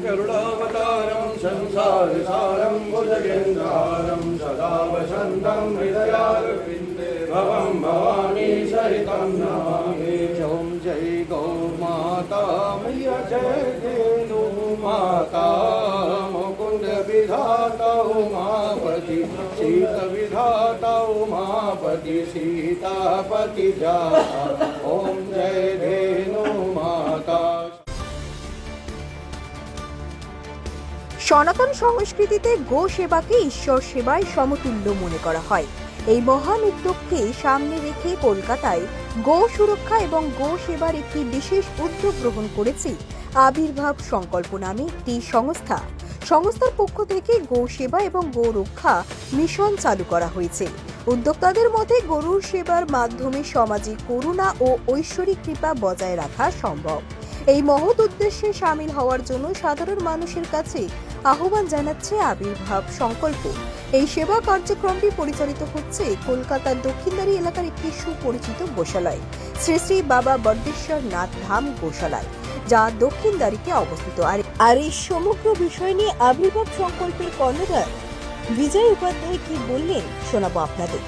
करुणावतारं संसारसारं भुजगेन्द्रहारं सदा वसन्तं हृदयारविन्दे भवं भवानी सहितं नमामि। ॐ जय गौ माता मैया जय धेनु माता मुकुंद विधाता उमापति सीत विधाता उमापति सीतापति जाता। ओम जय धेनु माता। সনাতন সংস্কৃতিতে গো সেবাকে ঈশ্বর সেবায় সমতুল্য মনে করা হয়। এই মহান উদ্যোগকে সামনে রেখে কলকাতায় গো সুরক্ষা এবং গো সেবার একটি বিশেষ উদ্যোগ গ্রহণ করেছে আবির্ভাব সংকল্প নামে একটি সংস্থা। সংস্থার পক্ষ থেকে গো সেবা এবং গো রক্ষা মিশন চালু করা হয়েছে। উদ্যোক্তাদের মতে গরুর সেবার মাধ্যমে সমাজে করুণা ও ঐশ্বরিক কৃপা বজায় রাখা সম্ভব। এই মহৎ উদ্দেশ্যে সামিল হওয়ার জন্য সাধারণ মানুষের কাছে আহ্বান জানাচ্ছে আবির্ভাব সংকল্প। এই সেবা কার্যক্রমটি পরিচালিত হচ্ছে কলকাতার দক্ষিণদ্বারী এলাকার একটি সুপরিচিত গোশালায়, শ্রী শ্রী বাবা বদ্রেশ্বর নাথ ধাম গোশালায়, যা দক্ষিণদ্বারীতে অবস্থিত। আর এই সমগ্র বিষয় নিয়ে আবির্ভাব সংকল্পের কর্ণধার বিজয় উপাধ্যায় কি বললেন শোনাবো আপনাদের।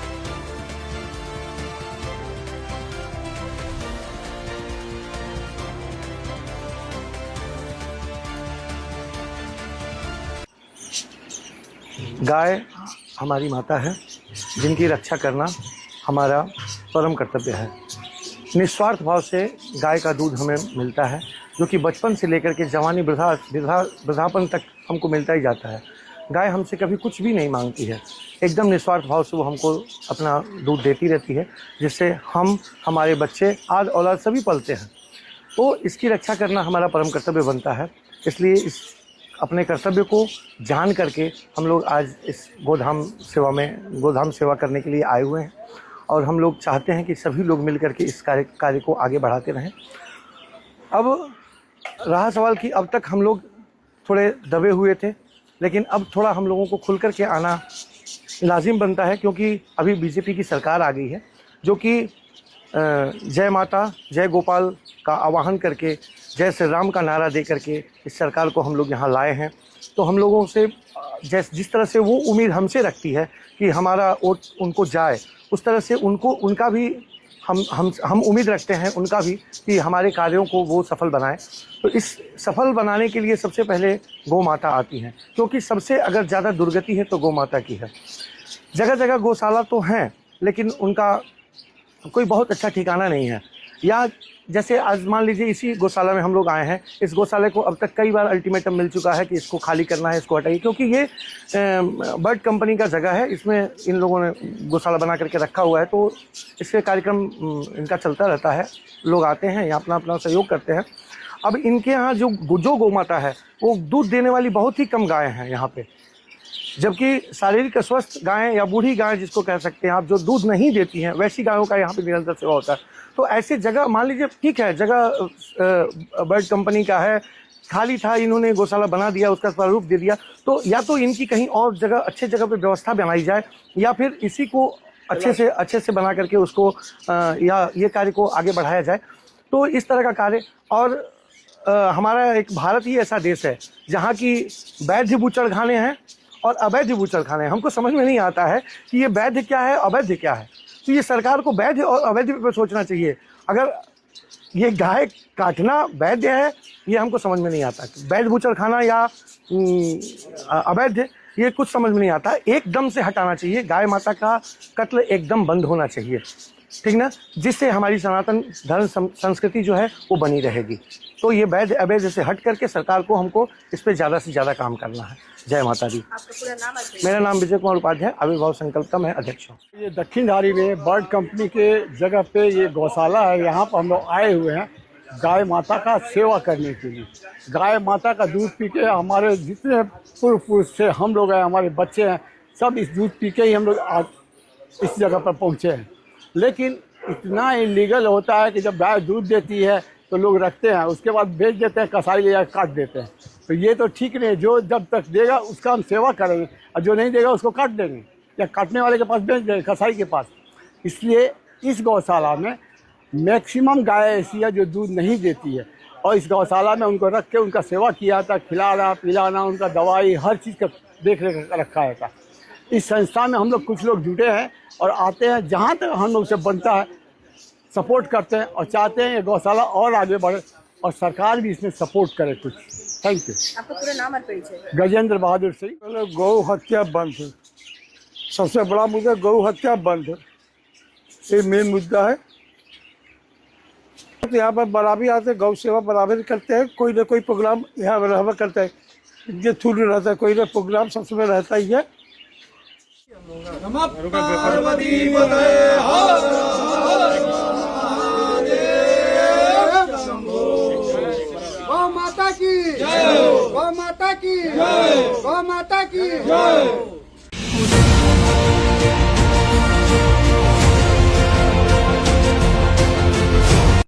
गाय हमारी माता है, जिनकी रक्षा करना हमारा परम कर्तव्य है। निस्वार्थ भाव से गाय का दूध हमें मिलता है, जो कि बचपन से लेकर के जवानी वृद्धापन तक हमको मिलता ही जाता है। गाय हमसे कभी कुछ भी नहीं मांगती है, एकदम निस्वार्थ भाव से वो हमको अपना दूध देती रहती है, जिससे हम हमारे बच्चे आद औलाद सभी पलते हैं। तो इसकी रक्षा करना हमारा परम कर्तव्य बनता है। इसलिए इस अपने कर्तव्य को जान करके हम लोग आज इस गोधाम सेवा करने के लिए आए हुए हैं, और हम लोग चाहते हैं कि सभी लोग मिल करके इस कार्य को आगे बढ़ाते रहें। अब रहा सवाल कि अब तक हम लोग थोड़े दबे हुए थे, लेकिन अब थोड़ा हम लोगों को खुल करके आना लाजिम बनता है, क्योंकि अभी बीजेपी की सरकार आ गई है, जो कि जय माता जय गोपाल का आवाहन करके जय श्री राम का नारा दे करके इस सरकार को हम लोग यहाँ लाए हैं। तो हम लोगों से जिस तरह से वो उम्मीद हमसे रखती है कि हमारा वोट उनको जाए, उस तरह से उनका भी हम उम्मीद रखते हैं उनका भी कि हमारे कार्यों को वो सफल बनाएं। तो इस सफल बनाने के लिए सबसे पहले गौ माता आती हैं, क्योंकि सबसे अगर ज़्यादा दुर्गति है तो गौ माता की है। जगह जगह गौशाला तो हैं, लेकिन उनका कोई बहुत अच्छा ठिकाना नहीं है। या जैसे आज मान लीजिए इसी गौशाला में हम लोग आए हैं, इस गौशाले को अब तक कई बार अल्टीमेटम मिल चुका है कि इसको खाली करना है, इसको हटाइए, क्योंकि ये बर्ड कंपनी का जगह है। इसमें इन लोगों ने गौशाला बना करके रखा हुआ है, तो इसके कार्यक्रम इनका चलता रहता है। लोग आते हैं यहाँ अपना अपना सहयोग करते हैं। अब इनके यहाँ जो गौ माता है वो दूध देने वाली बहुत ही कम गायें हैं यहाँ पे, जबकि शारीरिक स्वस्थ गायें या बूढ़ी गायें जिसको कह सकते हैं आप, जो दूध नहीं देती हैं, वैसी गायों का यहाँ पे निरंतर सेवा होता है। तो ऐसे जगह मान लीजिए ठीक है, जगह बर्ड कंपनी का है, खाली था, इन्होंने गौशाला बना दिया, उसका स्वरूप दे दिया, तो या तो इनकी कहीं और जगह अच्छे जगह पे व्यवस्था बनाई जाए, या फिर इसी को अच्छे से बना करके उसको या ये कार्य को आगे बढ़ाया जाए। तो इस तरह का कार्य, और हमारा एक भारत ही ऐसा देश है जहाँ की वैध बूचड़खाने हैं और अवैध बूचड़खाने। हमको समझ में नहीं आता है कि ये वैध क्या है, अवैध क्या है। तो ये सरकार को वैध और अवैध पे सोचना चाहिए। अगर ये गाय काटना वैध है, ये हमको समझ में नहीं आता। वैध बूचड़खाना या अवैध, ये कुछ समझ में नहीं आता। एकदम से हटाना चाहिए। गाय माता का कत्ल एकदम बंद होना चाहिए, ठीक ना, जिससे हमारी सनातन धर्म संस्कृति जो है वो बनी रहेगी। तो ये वैध अवैध से हट करके सरकार को हमको इस पर ज़्यादा से ज़्यादा काम करना है। जय माता दी। आपका पूरा नाम? मेरा नाम विजय कुमार उपाध्याय, आविर्भाव संकल्प का मैं अध्यक्ष हूँ। ये दक्षिणधारी में बर्ड कंपनी के जगह पे ये गौशाला है, यहाँ पर हम लोग आए हुए हैं गाय माता का सेवा करने के लिए। गाय माता का दूध पी के हमारे जितने पूर्व पुरुष थे, हम लोग हैं, हमारे बच्चे हैं, सब इस दूध पी के ही हम लोग आज इस जगह पर पहुँचे हैं। लेकिन इतना इलीगल होता है कि जब गाय दूध देती है तो लोग रखते हैं, उसके बाद बेच देते हैं, कसाई ले जाकर काट देते हैं। तो ये तो ठीक नहीं। जो जब तक देगा उसका हम सेवा करेंगे, और जो नहीं देगा उसको काट देंगे या काटने वाले के पास बेच देंगे, कसाई के पास। इसलिए इस गौशाला में मैक्सिमम गाय ऐसी है जो दूध नहीं देती है, और इस गौशाला में उनको रख के उनका सेवा किया था, खिलाना पिलाना, उनका दवाई हर चीज़ का देख रेख रखा था। इस संस्था में हम लोग कुछ लोग जुटे हैं और आते हैं, जहाँ तक हम लोग से बनता है सपोर्ट करते हैं और चाहते हैं ये गौशाला और आगे बढ़े और सरकार भी इसमें सपोर्ट करे कुछ। Thank you. आपका पूरा नाम और परिचय? गजेंद्र बहादुर सिंह। पहले गौ हत्या बंद है, सबसे बड़ा मुद्दा गौ हत्या बंद है, ये मेन मुद्दा है। तो यहाँ पर बराबर आते हैं, गौ सेवा बराबर करते हैं, कोई ना कोई प्रोग्राम यहाँ बराबर करते हैं, इनके थ्रू रहता है, कोई ना प्रोग्राम सब समय रहता ही है। गौ माता की जय, गौ माता की जय, गौ माता की जय।